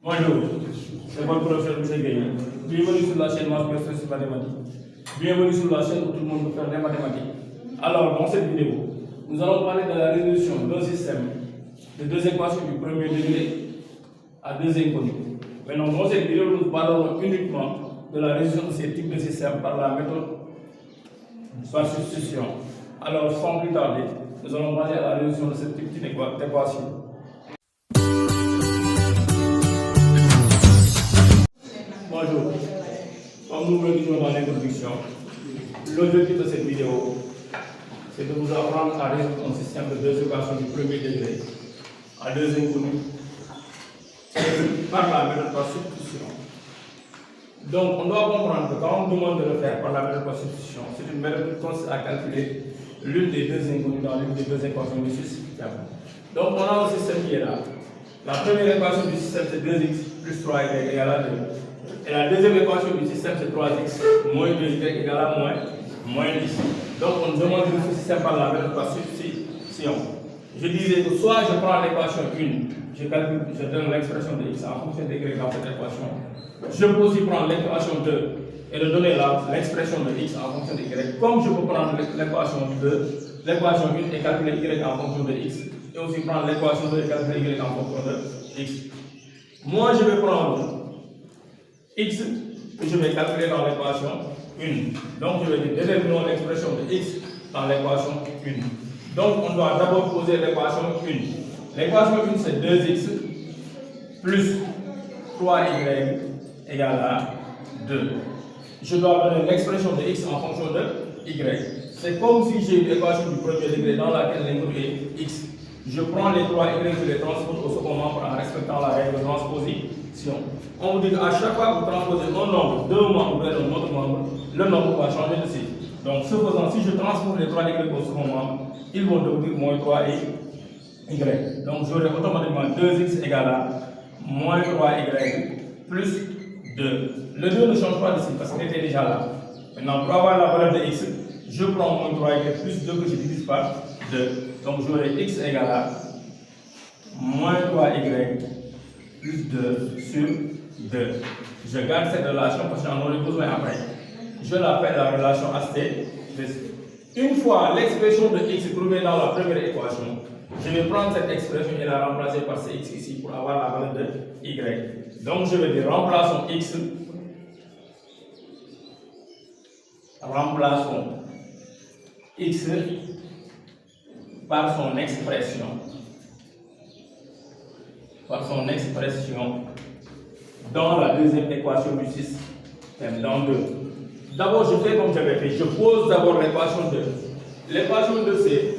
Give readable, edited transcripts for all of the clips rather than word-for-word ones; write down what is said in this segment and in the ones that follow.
Bonjour, c'est votre professeur M. Gueye. Bienvenue sur la chaîne Master Mathématiques. Bienvenue sur la chaîne où tout le monde peut faire des mathématiques. Alors, dans cette vidéo, nous allons parler de la résolution d'un système de deux équations du premier degré à deux inconnus. Maintenant, dans cette vidéo, nous parlerons uniquement de la résolution de ces types de systèmes par la méthode par substitution. Alors, sans plus tarder, nous allons passer à la résolution de ce type d'équation. Bonjour, comme nous le disons dans l'introduction, l'objectif de cette vidéo, c'est de vous apprendre à résoudre un système de deux équations du premier degré à deux inconnus par la méthode par substitution. Donc, on doit comprendre que quand on nous demande de le faire par la méthode par substitution, c'est une méthode qui consiste à calculer l'une des deux inconnues dans l'une des deux équations du système. Donc, on a un système qui est là. La première équation du système, c'est 2x plus 3y égale à 2. Et la deuxième équation du système, c'est 3x moins 2y égale à moins 10. Donc, on nous demande de résoudre ce système par la méthode par substitution. Je disais que soit je prends l'équation 1, je donne l'expression de x en fonction de y dans cette équation. Je peux aussi prendre l'équation 2 et de donner l'expression de x en fonction de y. Comme je peux prendre l'équation 2, l'équation 1 et calculer y en fonction de x. Et aussi prendre l'équation 2 et calculer y en fonction de x. Moi, je vais prendre x que je vais calculer dans l'équation 1. Donc, je vais dire déterminons l'expression de x dans l'équation 1. Donc, on doit d'abord poser l'équation 1. L'équation 1, c'est 2x plus 3y égale à 2. Je dois donner l'expression de x en fonction de y. C'est comme si j'ai une équation du premier degré dans laquelle l'inconnu est x. Je prends les 3y, je les transpose au second membre en respectant la règle de transposition. On vous dit qu'à chaque fois que vous transposez un nombre d'un membre vers un autre membre, le nombre va changer de signe. Donc, ce faisant, si je transpose les 3y au second membre, ils vont devenir moins 3y. Donc, j'aurai automatiquement 2x égale à moins 3y plus 2. Le 2 ne change pas de signe parce qu'il était déjà là. Maintenant, pour avoir la valeur de x, je prends moins 3y plus 2 que je divise par 2. Donc, j'aurai x égale à moins 3y plus 2 sur 2. Je garde cette relation parce que j'en aurai besoin après. Je l'appelle la relation astérisque. Une fois l'expression de x trouvée dans la première équation, je vais prendre cette expression et la remplacer par cx ici pour avoir la valeur de y. Donc, je vais dire remplaçons x par son expression. Dans la deuxième équation du système, dans 2. D'abord, je fais comme j'avais fait. Je pose d'abord l'équation 2. L'équation 2, c'est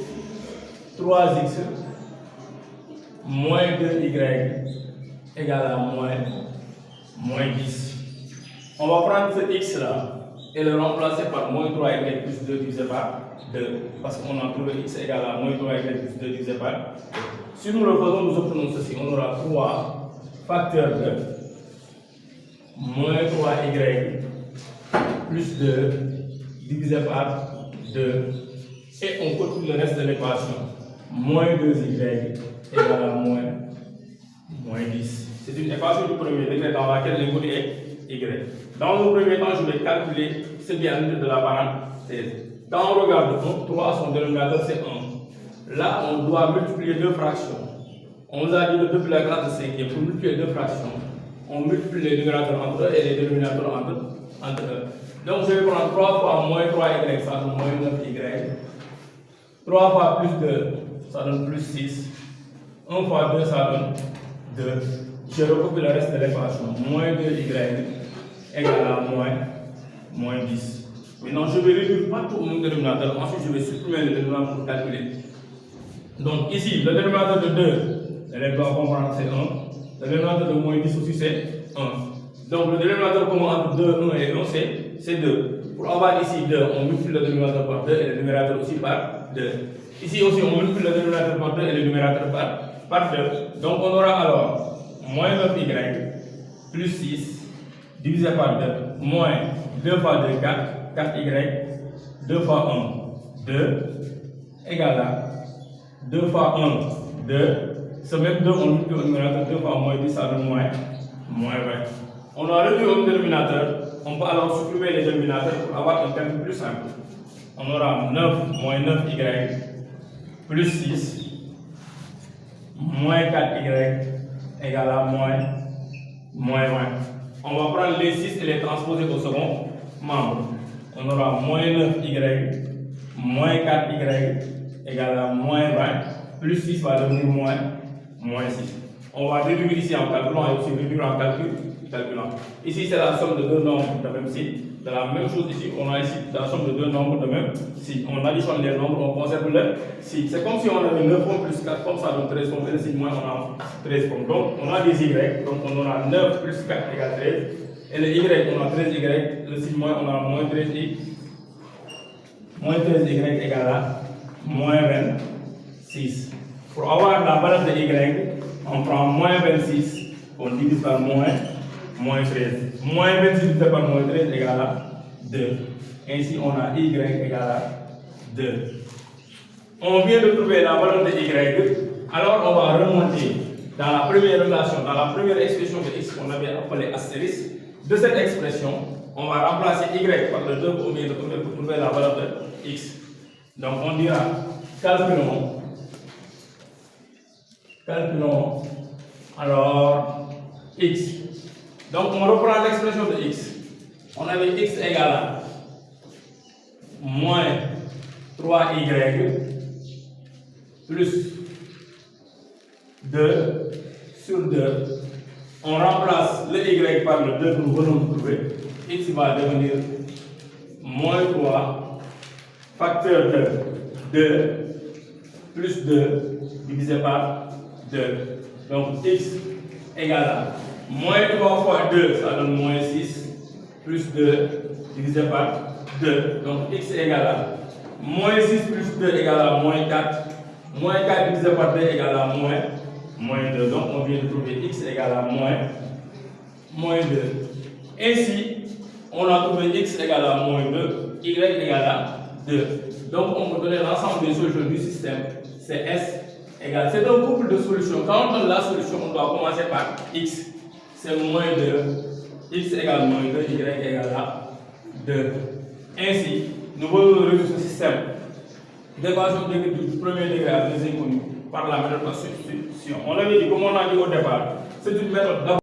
3x moins 2y égale à moins 10. On va prendre ce x là et le remplacer par moins 3y plus 2 divisé par 2. Parce qu'on a trouvé x égale à moins 3y plus 2 divisé par 2. Si nous le faisons, nous obtenons ceci. On aura 3 facteur de moins 3y plus 2 divisé par 2. Et on continue le reste de l'équation. Moins 2y égale à moins 10. C'est une équation du premier degré dans laquelle l'inconnu est y. Dans le premier temps, je vais calculer ce qui est à l'unité de la parenthèse. Quand on regarde 1, 3, son dénominateur c'est 1. Là, on doit multiplier deux fractions. On vous a dit de depuis la classe de 5e, pour multiplier deux fractions, on multiplie les numérateurs entre eux et les dénominateurs entre eux. Donc, je vais prendre 3 fois moins 3y, ça donne moins 9y. 3 fois plus 2, ça donne plus 6. 1 fois 2, ça donne 2. Je recopie le reste de l'équation. Moins 2y égale à moins 10. Maintenant, je vais réduire partout au même dénominateur. Ensuite, je vais supprimer le dénominateur pour calculer. Donc, ici, le dénominateur de 2, elle doit comprendre c'est 1. Le dénominateur de moins 10 aussi, c'est 1. Donc, le dénominateur commun entre 2, 1 et 1, c'est 2. Pour avoir ici 2, on multiplie le dénominateur par 2 et le numérateur aussi par 2. Ici aussi, on multiplie le dénominateur par 2 et le numérateur par 2. Donc, on aura alors moins 9y plus 6 divisé par 2 moins 2 fois 2, 4, 4y, 2 fois 1, 2 égale à 2 fois 1, 2. Ce même 2, on multiplie au numérateur 2 fois moins 10, ça donne moins moins 20. On a réduit au dénominateur, on peut alors supprimer les dénominateurs pour avoir un calcul plus simple. On aura 9 moins 9y plus 6 moins 4y égale à moins 20. On va prendre les 6 et les transposer au second membre. On aura moins 9y moins 4y égale à moins 20. Plus 6 va devenir moins 6. On va réduire ici en calculant et aussi réduire en calculant. Ici, c'est la somme de deux nombres de même signe. De la même chose ici, on a ici la somme de deux nombres de même signe. On additionne les nombres, on conserve le signe. C'est comme si on avait 9 plus 4, comme ça donne 13, on fait le signe moins, on a 13 comme. Donc, on a des y, donc on aura 9 plus 4 égale 13. Et le y, on a 13y, le signe moins, on a moins 13y. Moins 13y égale à moins 26. Pour avoir la valeur de y, on prend moins 26, on divise par moins 13. Moins 26 divisé par moins 13 égale à 2. Ainsi, on a y égale à 2. On vient de trouver la valeur de y, alors on va remonter dans la première relation, dans la première expression de x qu'on avait appelée astérisque. De cette expression, on va remplacer y par le 2 pour trouver la valeur de x. Donc on dira, calculons alors x. Donc on reprend l'expression de x. On avait x égale à moins 3y plus 2 sur 2. On remplace le y par le 2 que nous venons de trouver. X va devenir moins 3 facteur de 2 plus 2 divisé par 2. Donc x égale à moins 3 fois 2, ça donne moins 6, plus 2 divisé par 2. Donc x égale à moins 6 plus 2 égale à moins 4. Moins 4 divisé par 2 égale à moins 2. Donc on vient de trouver x égale à moins 2. Ainsi, on a trouvé x égale à moins 2, y égale à 2. Donc on peut donner l'ensemble des solutions du système. C'est S égale. C'est un couple de solutions. Quand on donne la solution, on doit commencer par x. C'est moins 2. X égale moins 2, y égale à 2. Ainsi, nous voulons résoudre ce système d'équation du premier degré à deux inconnues par la méthode de substitution. On l'avait dit, comme on a dit au départ, c'est une méthode